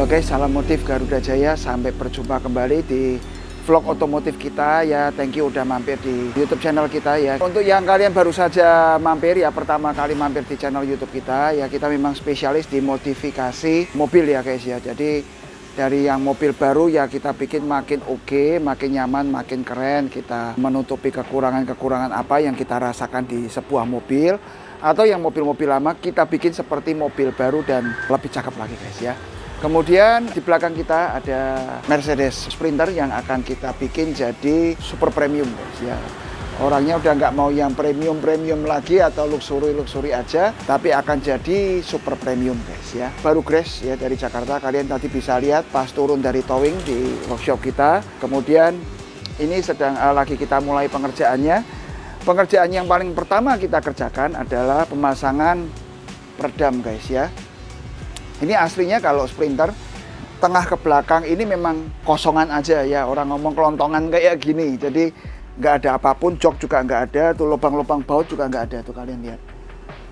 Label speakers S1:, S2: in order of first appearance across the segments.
S1: Halo guys, salam motif Garuda Jaya. Sampai berjumpa kembali di vlog otomotif kita ya. Thank you udah mampir di YouTube channel kita ya. Untuk yang kalian baru saja mampir ya, pertama kali mampir di channel YouTube kita ya, kita memang spesialis di modifikasi mobil ya guys ya. Jadi dari yang mobil baru ya kita bikin makin oke, makin nyaman, makin keren. Kita menutupi kekurangan-kekurangan apa yang kita rasakan di sebuah mobil. Atau yang mobil-mobil lama kita bikin seperti mobil baru dan lebih cakep lagi guys ya. Kemudian di belakang kita ada Mercedes Sprinter yang akan kita bikin jadi super premium guys ya. Orangnya udah nggak mau yang premium lagi atau luxury aja, tapi akan jadi super premium guys ya. Baru grace ya dari Jakarta, kalian tadi bisa lihat pas turun dari towing di workshop kita. Kemudian ini sedang lagi kita mulai pengerjaannya. Pengerjaan yang paling pertama kita kerjakan adalah pemasangan peredam guys ya. Ini aslinya kalau Sprinter tengah ke belakang ini memang kosongan aja ya, orang ngomong kelontongan kayak gini. Jadi nggak ada apapun, jok juga nggak ada, tuh lubang-lubang baut juga nggak ada tuh, kalian lihat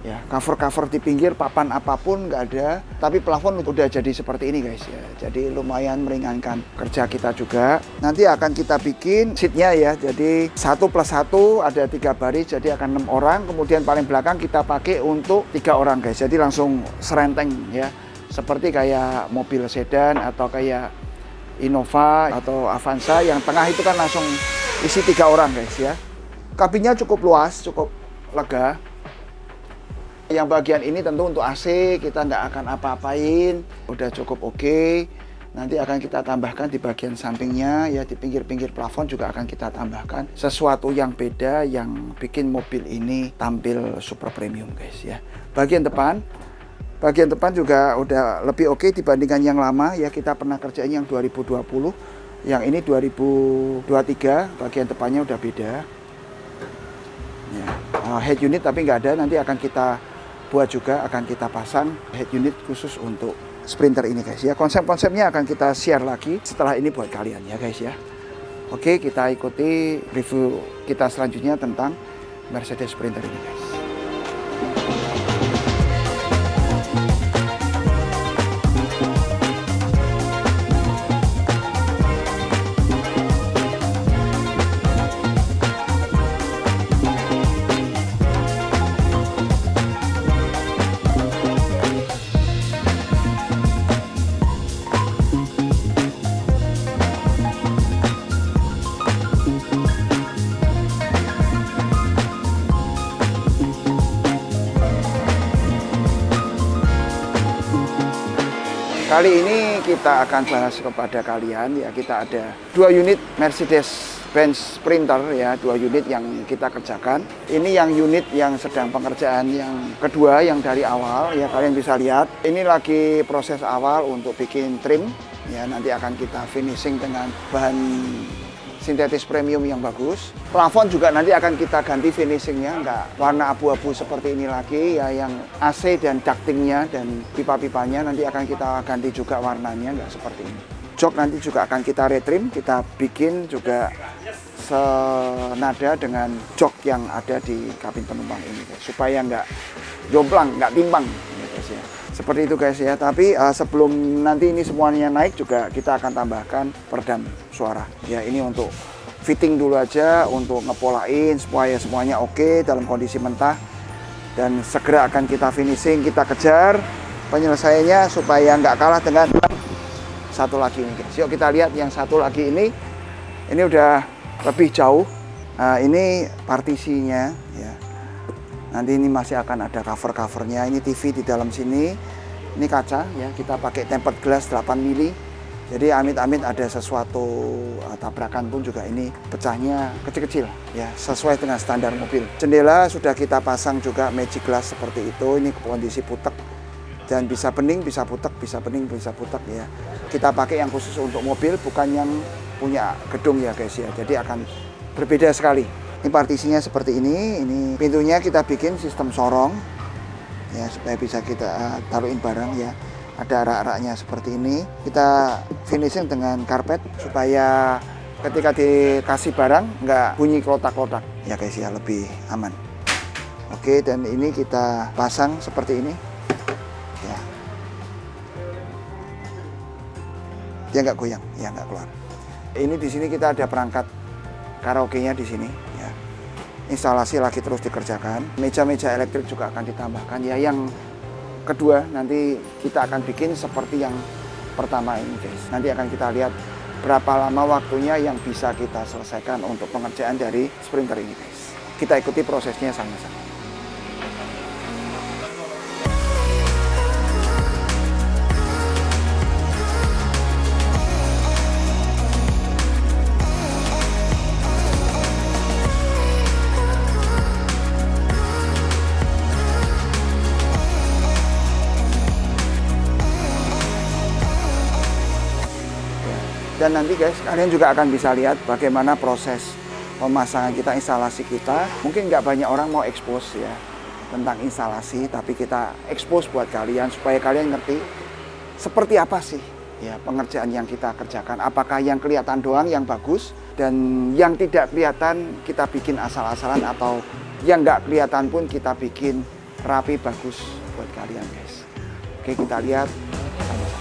S1: ya. Cover di pinggir, papan apapun nggak ada, tapi plafon udah jadi seperti ini guys ya. Jadi lumayan meringankan kerja kita juga. Nanti akan kita bikin seatnya ya, jadi 1+1 ada 3 baris, jadi akan 6 orang. Kemudian paling belakang kita pakai untuk 3 orang guys, jadi langsung serenteng ya, seperti kayak mobil sedan atau kayak Innova atau Avanza yang tengah itu kan langsung isi 3 orang guys ya. Kabinnya cukup luas, cukup lega. Yang bagian ini tentu untuk AC kita nggak akan apa-apain, udah cukup oke. Nanti akan kita tambahkan di bagian sampingnya ya, di pinggir-pinggir plafon juga akan kita tambahkan sesuatu yang beda yang bikin mobil ini tampil super premium guys ya. Bagian depan juga udah lebih oke dibandingkan yang lama ya. Kita pernah kerjain yang 2020, yang ini 2023, bagian depannya udah beda ya. Head unit tapi nggak ada, nanti akan kita buat juga, akan kita pasang head unit khusus untuk Sprinter ini guys ya. Konsep-konsepnya akan kita share lagi setelah ini buat kalian ya guys ya. Oke, kita ikuti review kita selanjutnya tentang Mercedes Sprinter ini guys. Kali ini kita akan bahas kepada kalian ya, kita ada 2 unit Mercedes-Benz Sprinter ya, 2 unit yang kita kerjakan. Ini yang unit yang sedang pengerjaan yang kedua yang dari awal ya, kalian bisa lihat. Ini lagi proses awal untuk bikin trim ya, nanti akan kita finishing dengan bahan sintetis premium yang bagus. Plafon juga nanti akan kita ganti finishingnya, nggak warna abu-abu seperti ini lagi ya. Yang AC dan ductingnya dan pipa-pipanya nanti akan kita ganti juga warnanya, nggak seperti ini. Jok nanti juga akan kita retrim, kita bikin juga senada dengan jok yang ada di kabin penumpang ini guys, supaya nggak jomplang, nggak timbang ya guys ya. Seperti itu guys ya. Tapi sebelum nanti ini semuanya naik juga kita akan tambahkan peredam suara ya. Ini untuk fitting dulu aja, untuk ngepolain supaya semuanya oke dalam kondisi mentah, dan segera akan kita finishing, kita kejar penyelesaiannya supaya nggak kalah dengan satu lagi ini guys. Yuk kita lihat yang satu lagi ini udah lebih jauh. Nah, ini partisinya ya. Nanti ini masih akan ada cover-covernya. Ini TV di dalam sini. Ini kaca ya, kita pakai tempered glass 8 mili. Jadi amit-amit ada sesuatu tabrakan pun juga ini pecahnya kecil-kecil ya, sesuai dengan standar mobil. Jendela sudah kita pasang juga magic glass seperti itu. Ini kondisi putek dan bisa bening, bisa putek, bisa bening, bisa putek ya. Kita pakai yang khusus untuk mobil, bukan yang punya gedung ya guys ya. Jadi akan berbeda sekali. Ini partisinya seperti ini pintunya kita bikin sistem sorong ya, supaya bisa kita taruhin barang ya. Ada rak-raknya seperti ini. Kita finishing dengan karpet supaya ketika dikasih barang nggak bunyi klotak-klotak ya guys ya, lebih aman. Oke, dan ini kita pasang seperti ini ya. dia nggak goyang, ya nggak keluar. Ini di sini kita ada perangkat karaoke-nya di sini. Ya. Instalasi lagi terus dikerjakan. Meja-meja elektrik juga akan ditambahkan. Ya, yang kedua nanti kita akan bikin seperti yang pertama ini, guys. Nanti akan kita lihat berapa lama waktunya yang bisa kita selesaikan untuk pengerjaan dari Sprinter ini, guys. Kita ikuti prosesnya sama-sama. Dan nanti guys, kalian juga akan bisa lihat bagaimana proses pemasangan kita, instalasi kita. Mungkin nggak banyak orang mau expose ya tentang instalasi, tapi kita expose buat kalian supaya kalian ngerti seperti apa sih ya pengerjaan yang kita kerjakan. Apakah yang kelihatan doang yang bagus, dan yang tidak kelihatan kita bikin asal-asalan, atau yang nggak kelihatan pun kita bikin rapi bagus buat kalian, guys. Oke, kita lihat sama-sama.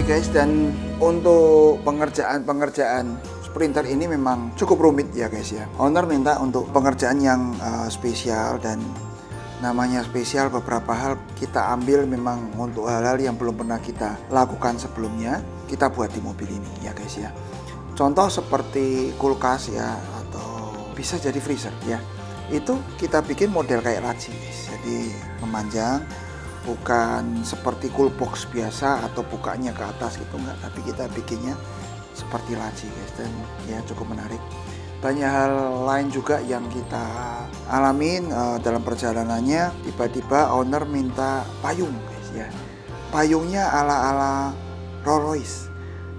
S1: Guys, dan untuk pengerjaan Sprinter ini memang cukup rumit ya guys ya. Owner minta untuk pengerjaan yang spesial, dan namanya spesial beberapa hal kita ambil memang untuk hal-hal yang belum pernah kita lakukan sebelumnya, kita buat di mobil ini ya guys ya. Contoh seperti kulkas ya, atau bisa jadi freezer ya. Itu kita bikin model kayak laci guys. Jadi memanjang, bukan seperti cool box biasa atau bukanya ke atas gitu, enggak, tapi kita bikinnya seperti laci guys, dan ya cukup menarik. Banyak hal lain juga yang kita alamin dalam perjalanannya. Tiba-tiba owner minta payung guys ya, payungnya ala-ala Rolls Royce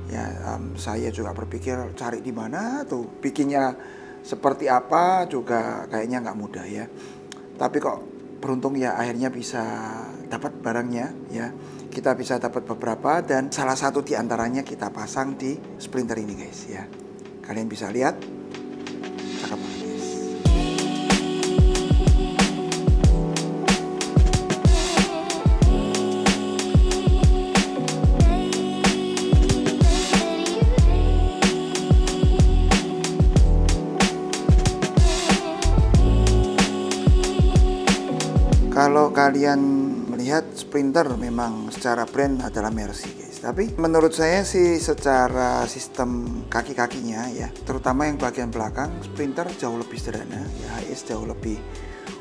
S1: ya. Saya juga berpikir cari di mana tuh bikinnya seperti apa, juga kayaknya nggak mudah ya, tapi kok beruntung ya akhirnya bisa dapat barangnya ya. Kita bisa dapat beberapa, dan salah satu di antaranya kita pasang di Sprinter ini guys ya. Kalian bisa lihat, cakep banget guys. Kalau kalian melihat Sprinter memang secara brand adalah Mercy guys, tapi menurut saya sih secara sistem kaki-kakinya ya, terutama yang bagian belakang, Sprinter jauh lebih sederhana ya, HS jauh lebih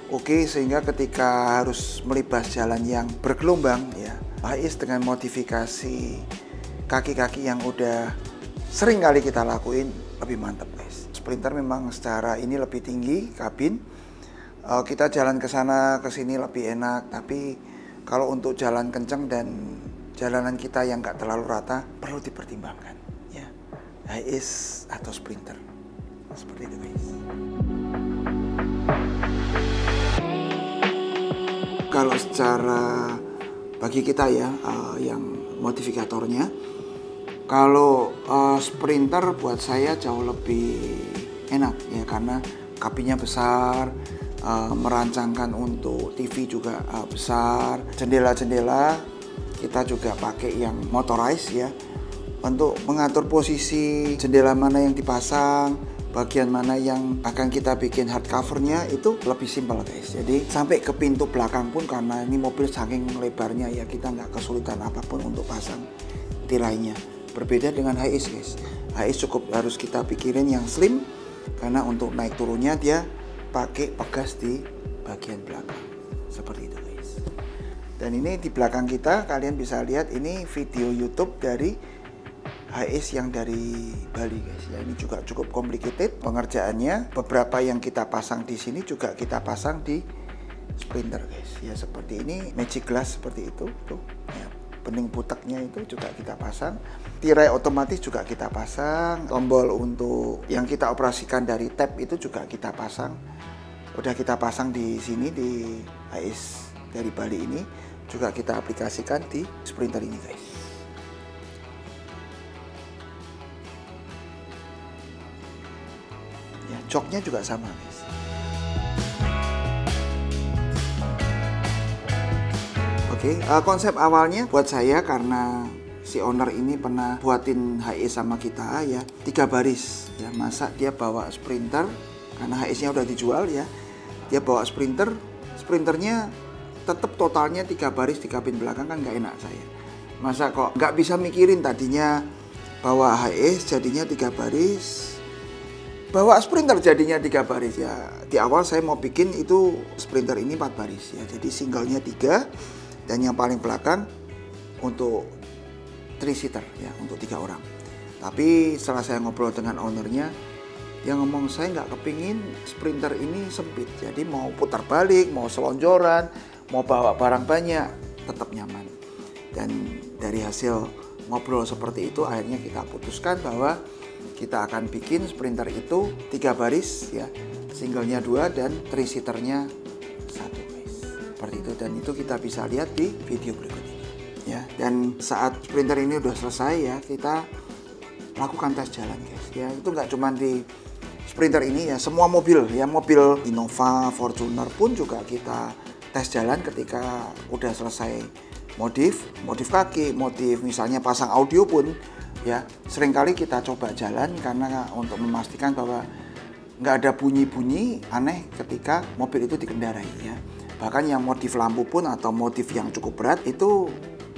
S1: oke, sehingga ketika harus melibas jalan yang bergelombang ya, HS dengan modifikasi kaki-kaki yang udah sering kali kita lakuin lebih mantap guys. Sprinter memang secara ini lebih tinggi kabin. Kita jalan ke sana ke sini lebih enak, tapi kalau untuk jalan kenceng dan jalanan kita yang nggak terlalu rata perlu dipertimbangkan ya, HS atau Sprinter seperti itu guys. Kalau secara bagi kita ya yang modifikatornya, kalau Sprinter buat saya jauh lebih enak ya, karena kabinnya besar. Merancangkan untuk TV juga besar, jendela-jendela kita juga pakai yang motorized ya, untuk mengatur posisi jendela mana yang dipasang, bagian mana yang akan kita bikin hardcovernya, itu lebih simpel guys. Jadi sampai ke pintu belakang pun, karena ini mobil saking lebarnya ya, kita nggak kesulitan apapun untuk pasang tirainya. Berbeda dengan HS guys, HS cukup harus kita pikirin yang slim, karena untuk naik turunnya dia pakai pegas di bagian belakang seperti itu guys. Dan ini di belakang kita kalian bisa lihat, ini video YouTube dari HIS yang dari Bali guys ya. Ini juga cukup complicated pengerjaannya. Beberapa yang kita pasang di sini juga kita pasang di Sprinter guys ya, seperti ini. Magic glass seperti itu tuh ya. Bening puteknya itu juga kita pasang. Tirai otomatis juga kita pasang. Tombol untuk yang kita operasikan dari tab itu juga kita pasang. Udah kita pasang di sini di HIS dari Bali ini, juga kita aplikasikan di Sprinter ini guys. Ya, joknya juga sama guys. Oke, konsep awalnya buat saya karena si owner ini pernah buatin HIS sama kita ya, 3 baris ya. Masa dia bawa Sprinter karena HIS-nya udah dijual ya, dia bawa Sprinternya tetap totalnya 3 baris di kabin belakang, kan nggak enak saya. Masa kok nggak bisa mikirin, tadinya bawa HIS jadinya 3 baris, bawa Sprinter jadinya 3 baris ya. Di awal saya mau bikin itu Sprinter ini 4 baris ya, jadi singlenya 3 dan yang paling belakang untuk 3-seater ya, untuk 3 orang. Tapi setelah saya ngobrol dengan ownernya, dia ngomong saya nggak kepingin Sprinter ini sempit, jadi mau putar balik, mau selonjoran, mau bawa barang banyak, tetap nyaman. Dan dari hasil ngobrol seperti itu, akhirnya kita putuskan bahwa kita akan bikin Sprinter itu 3 baris ya, singlenya 2 dan 3-seaternya 1 guys. Seperti itu, dan itu kita bisa lihat di video berikut ini ya. Dan saat Sprinter ini udah selesai ya, kita lakukan tes jalan guys ya. Itu nggak cuma di Sprinter ini ya, semua mobil ya, mobil Innova, Fortuner pun juga kita tes jalan ketika udah selesai modif kaki, modif misalnya pasang audio pun ya, seringkali kita coba jalan karena untuk memastikan bahwa nggak ada bunyi-bunyi aneh ketika mobil itu dikendarai ya. Bahkan yang modif lampu pun atau modif yang cukup berat itu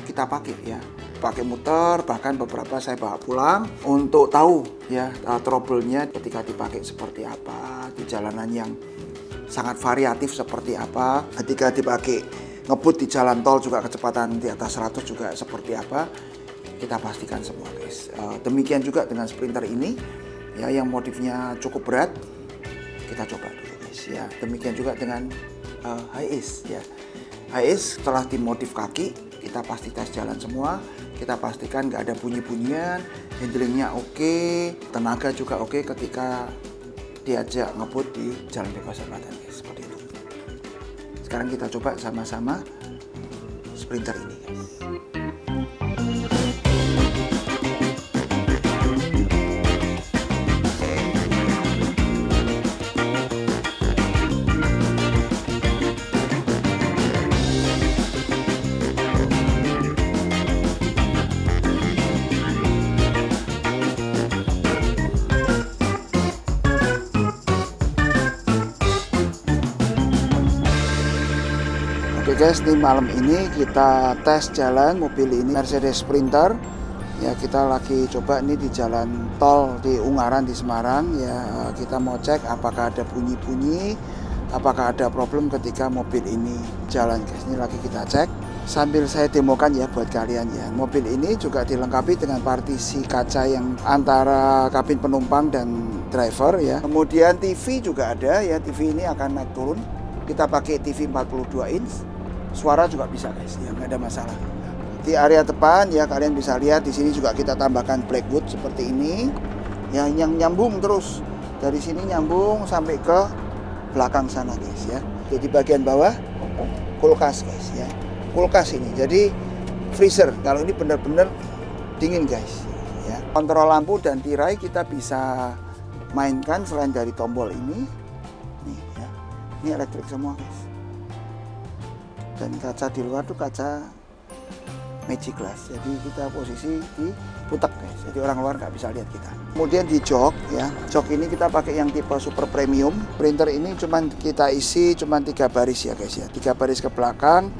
S1: kita pakai ya, pakai muter, bahkan beberapa saya bawa pulang untuk tahu ya trouble-nya ketika dipakai seperti apa, di jalanan yang sangat variatif seperti apa, ketika dipakai ngebut di jalan tol juga kecepatan di atas 100 juga seperti apa, kita pastikan semua guys. Demikian juga dengan Sprinter ini ya, yang modifnya cukup berat kita coba dulu guys ya. Demikian juga dengan HIS ya. HIS setelah dimodif kaki, kita pasti tes jalan semua, kita pastikan nggak ada bunyi-bunyian, handlingnya oke, tenaga juga oke ketika diajak ngebut di jalan bebas hambatan guys, seperti itu. Sekarang kita coba sama-sama Sprinter ini guys. Oke guys, di malam ini kita tes jalan mobil ini, Mercedes Sprinter ya. Kita lagi coba ini di jalan tol di Ungaran di Semarang ya. Kita mau cek apakah ada bunyi-bunyi, apakah ada problem ketika mobil ini jalan guys. Ini lagi kita cek sambil saya demokan ya buat kalian ya. Mobil ini juga dilengkapi dengan partisi kaca yang antara kabin penumpang dan driver ya. Kemudian TV juga ada ya, TV ini akan naik turun. Kita pakai TV 42 inch. Suara juga bisa guys ya, nggak ada masalah. Di area depan ya, kalian bisa lihat di sini juga kita tambahkan blackwood seperti ini ya, yang nyambung terus dari sini nyambung sampai ke belakang sana guys ya. Jadi bagian bawah kulkas guys ya, kulkas ini jadi freezer kalau ini benar-benar dingin guys ya. Kontrol lampu dan tirai kita bisa mainkan selain dari tombol ini nih ya, ini elektrik semua guys. Dan kaca di luar tuh kaca magic glass, jadi kita posisi di putek guys, jadi orang luar nggak bisa lihat kita. Kemudian di jok ya, jok ini kita pakai yang tipe super premium. Sprinter ini cuman kita isi cuman 3 baris ya guys ya, 3 baris ke belakang.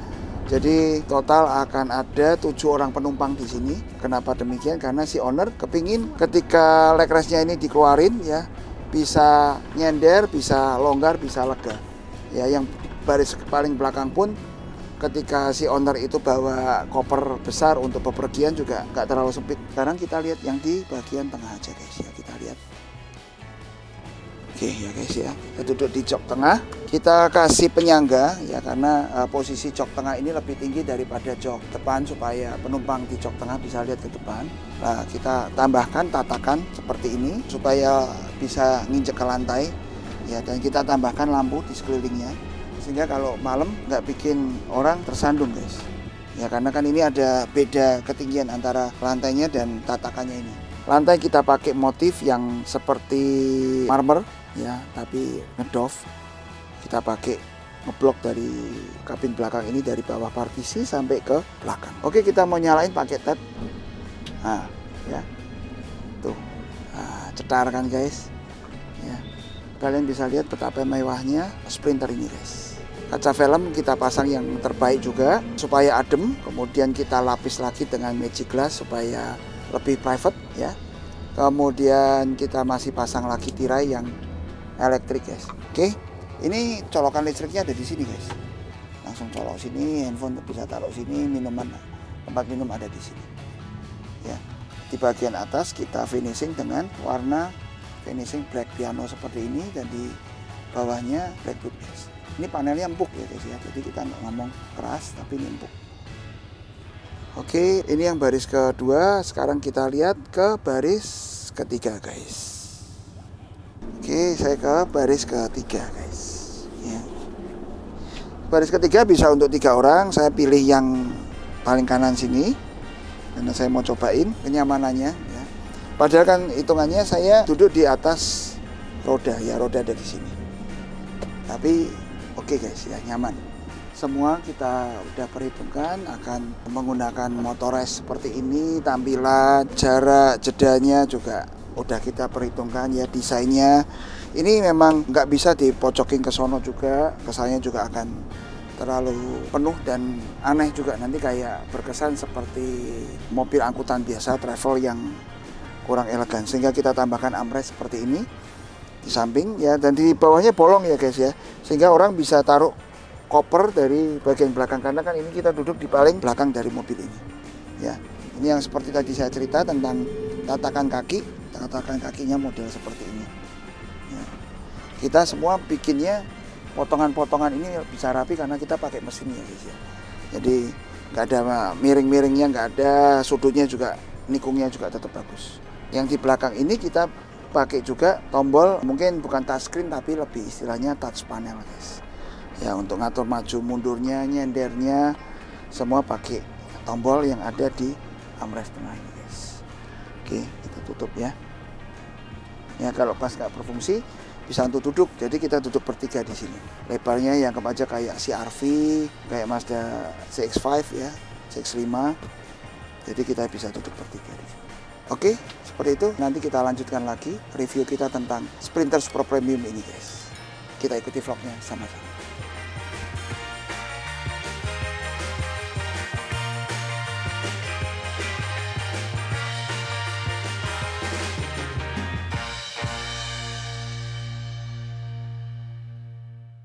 S1: Jadi total akan ada 7 orang penumpang di sini. Kenapa demikian? Karena si owner kepingin ketika leg restnya ini dikeluarin ya, bisa nyender, bisa longgar, bisa lega ya. Yang baris paling belakang pun ketika si owner itu bawa koper besar untuk bepergian juga nggak terlalu sempit. Sekarang kita lihat yang di bagian tengah aja guys ya, kita lihat. Oke ya guys ya, kita duduk di jok tengah, kita kasih penyangga ya, karena posisi jok tengah ini lebih tinggi daripada jok depan supaya penumpang di jok tengah bisa lihat ke depan. Nah, kita tambahkan tatakan seperti ini supaya bisa nginjek ke lantai ya, dan kita tambahkan lampu di sekelilingnya sehingga kalau malam nggak bikin orang tersandung guys ya, karena kan ini ada beda ketinggian antara lantainya dan tatakannya ini. Lantai kita pakai motif yang seperti marmer ya, tapi ngedoff. Kita pakai ngeblok dari kabin belakang ini dari bawah partisi sampai ke belakang. Oke, kita mau nyalain pakai tab. Nah ya tuh, nah, cetar kan guys ya, kalian bisa lihat betapa mewahnya Sprinter ini guys. Kaca film kita pasang yang terbaik juga supaya adem, kemudian kita lapis lagi dengan magic glass supaya lebih private ya. Kemudian kita masih pasang lagi tirai yang elektrik guys. Oke, ini colokan listriknya ada di sini guys. Langsung colok sini, handphone bisa taruh sini, minuman, tempat minum ada di sini. Ya, di bagian atas kita finishing dengan warna finishing black piano seperti ini, dan di bawahnya black wood guys. Ini panelnya empuk ya guys ya, jadi kita nggak ngomong keras tapi ini empuk. Oke, ini yang baris kedua. Sekarang kita lihat ke baris ketiga guys. Oke, saya ke baris ketiga guys ya. Baris ketiga bisa untuk 3 orang. Saya pilih yang paling kanan sini karena saya mau cobain kenyamanannya ya. Padahal kan hitungannya saya duduk di atas roda ya, roda ada di sini. Tapi oke guys ya, nyaman. Semua kita udah perhitungkan akan menggunakan motorized seperti ini, tampilan, jarak, jedanya juga udah kita perhitungkan ya, desainnya. Ini memang nggak bisa dipocokin ke sono juga, kesannya juga akan terlalu penuh dan aneh juga, nanti kayak berkesan seperti mobil angkutan biasa travel yang kurang elegan. Sehingga kita tambahkan armrest seperti ini di samping ya, dan di bawahnya bolong ya guys ya, sehingga orang bisa taruh koper dari bagian belakang, karena kan ini kita duduk di paling belakang dari mobil ini ya. Ini yang seperti tadi saya cerita tentang tatakan kaki, tatakan kakinya model seperti ini ya. Kita semua bikinnya potongan-potongan ini bisa rapi karena kita pakai mesin ya guys ya. Jadi nggak ada miring-miringnya, nggak ada, sudutnya juga, nikungnya juga tetap bagus. Yang di belakang ini kita pakai juga tombol, mungkin bukan touchscreen tapi lebih istilahnya touch panel guys ya, untuk ngatur maju mundurnya, nyendernya, semua pakai tombol yang ada di armrest tengah ini guys. Oke, kita tutup ya. Ya, kalau pas nggak berfungsi bisa untuk duduk, jadi kita duduk bertiga di sini. Lebarnya yang aja kayak CR-V, kayak Mazda CX-5 ya, CX-5. Jadi kita bisa duduk bertiga di sini. Oke, seperti itu. Nanti kita lanjutkan lagi review kita tentang Sprinter Super Premium ini guys. Kita ikuti vlognya sama-sama.